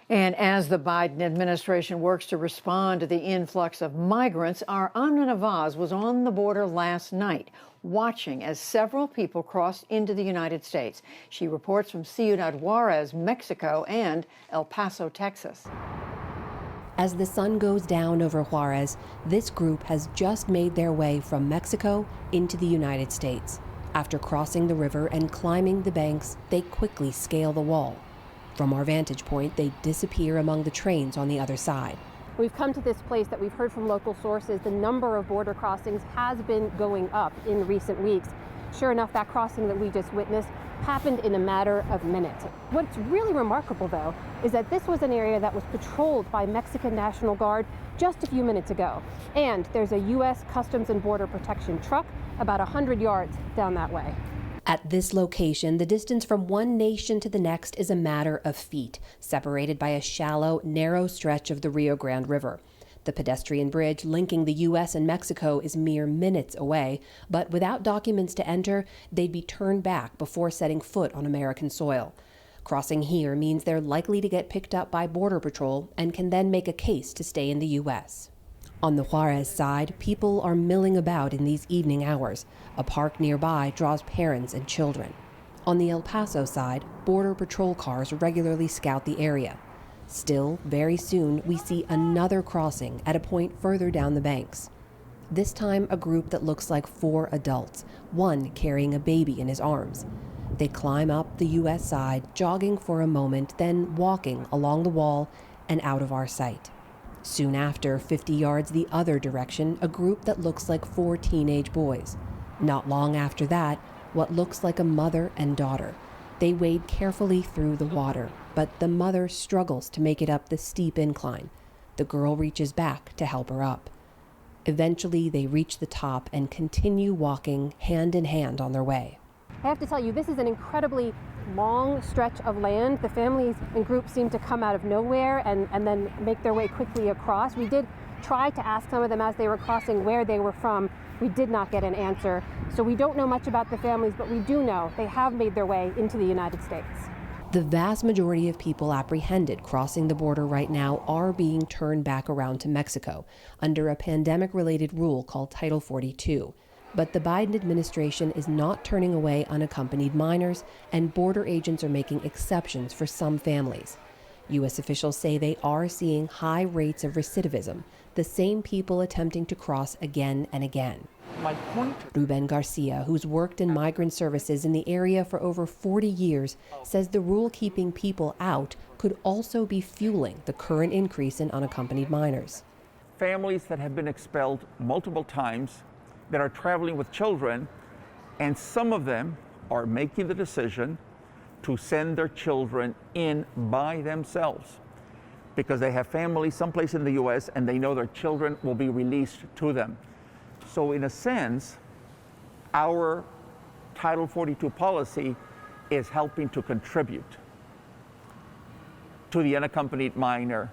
And as the Biden administration works to respond to the influx of migrants, our Amna Nawaz was on the border last night, watching as several people crossed into the United States. She reports from Ciudad Juarez, Mexico, and El Paso, Texas. As the sun goes down over Juarez, this group has just made their way from Mexico into the United States. After crossing the river and climbing the banks, they quickly scale the wall. From our vantage point, they disappear among the trains on the other side. We've come to this place that we've heard from local sources. The number of border crossings has been going up in recent weeks. Sure enough, that crossing that we just witnessed happened in a matter of minutes. What's really remarkable, though, is that this was an area that was patrolled by Mexican National Guard just a few minutes ago. And there's a U.S. Customs and Border Protection truck about 100 yards down that way. At this location, the distance from one nation to the next is a matter of feet, separated by a shallow, narrow stretch of the Rio Grande River. The pedestrian bridge linking the U.S. and Mexico is mere minutes away, but without documents to enter, they'd be turned back before setting foot on American soil. Crossing here means they're likely to get picked up by Border Patrol and can then make a case to stay in the U.S. On the Juarez side, people are milling about in these evening hours. A park nearby draws parents and children. On the El Paso side, Border Patrol cars regularly scout the area. Still, very soon, we see another crossing at a point further down the banks. This time, a group that looks like 4 adults, one carrying a baby in his arms. They climb up the U.S. side, jogging for a moment, then walking along the wall and out of our sight. Soon after, 50 yards the other direction, a group that looks like 4 teenage boys. Not long after that, what looks like a mother and daughter. They wade carefully through the water, but the mother struggles to make it up the steep incline. The girl reaches back to help her up. Eventually, they reach the top and continue walking hand in hand on their way. I have to tell you, this is an incredibly long stretch of land. The families and groups seem to come out of nowhere and then make their way quickly across. We did try to ask some of them as they were crossing where they were from. We did not get an answer. So we don't know much about the families, but we do know they have made their way into the United States. The vast majority of people apprehended crossing the border right now are being turned back around to Mexico under a pandemic-related rule called Title 42. But the Biden administration is not turning away unaccompanied minors, and border agents are making exceptions for some families. U.S. officials say they are seeing high rates of recidivism, the same people attempting to cross again and again. Ruben Garcia, who's worked in migrant services in the area for over 40 years, says the rule keeping people out could also be fueling the current increase in unaccompanied minors. Families that have been expelled multiple times, that are traveling with children, and some of them are making the decision to send their children in by themselves because they have families someplace in the U.S. and they know their children will be released to them. So in a sense, our Title 42 policy is helping to contribute to the unaccompanied minor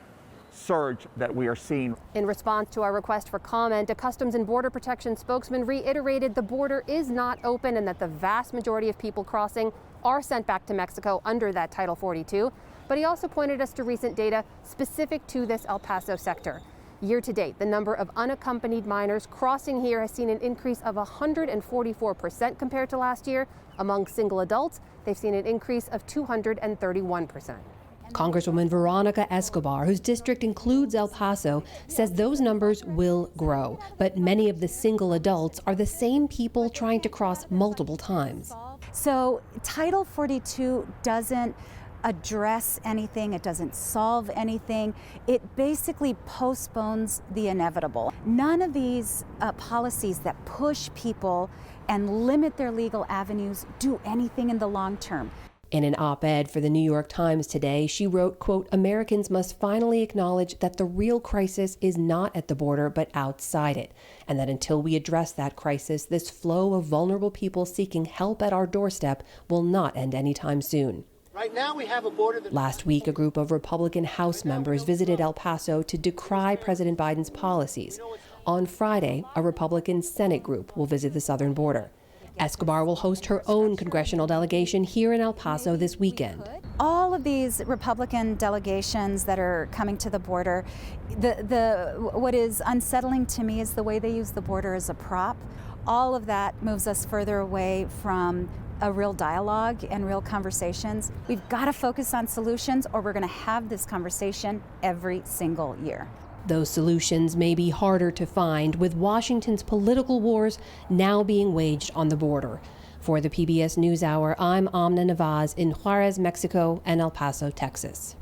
surge that we are seeing. In response to our request for comment, a Customs and Border Protection spokesman reiterated the border is not open and that the vast majority of people crossing are sent back to Mexico under that Title 42. But he also pointed us to recent data specific to this El Paso sector. Year to date, the number of unaccompanied minors crossing here has seen an increase of 144% compared to last year. Among single adults, they've seen an increase of 231%. Congresswoman Veronica Escobar, whose district includes El Paso, says those numbers will grow. But many of the single adults are the same people trying to cross multiple times. So Title 42 doesn't address anything. It doesn't solve anything. It basically postpones the inevitable. None of these policies that push people and limit their legal avenues do anything in the long term. In an op-ed for the New York Times today, she wrote, quote, "Americans must finally acknowledge that the real crisis is not at the border, but outside it, and that until we address that crisis, this flow of vulnerable people seeking help at our doorstep will not end anytime soon." Right now we have a border that... Last week, a group of Republican House members visited El Paso to decry President Biden's policies. On Friday, a Republican Senate group will visit the southern border. Escobar will host her own congressional delegation here in El Paso this weekend. All of these Republican delegations that are coming to the border, what is unsettling to me is the way they use the border as a prop. All of that moves us further away from a real dialogue and real conversations. We've got to focus on solutions, or we're going to have this conversation every single year. Those solutions may be harder to find with Washington's political wars now being waged on the border. For the PBS NewsHour, I'm Amna Nawaz in Juarez, Mexico, and El Paso, Texas.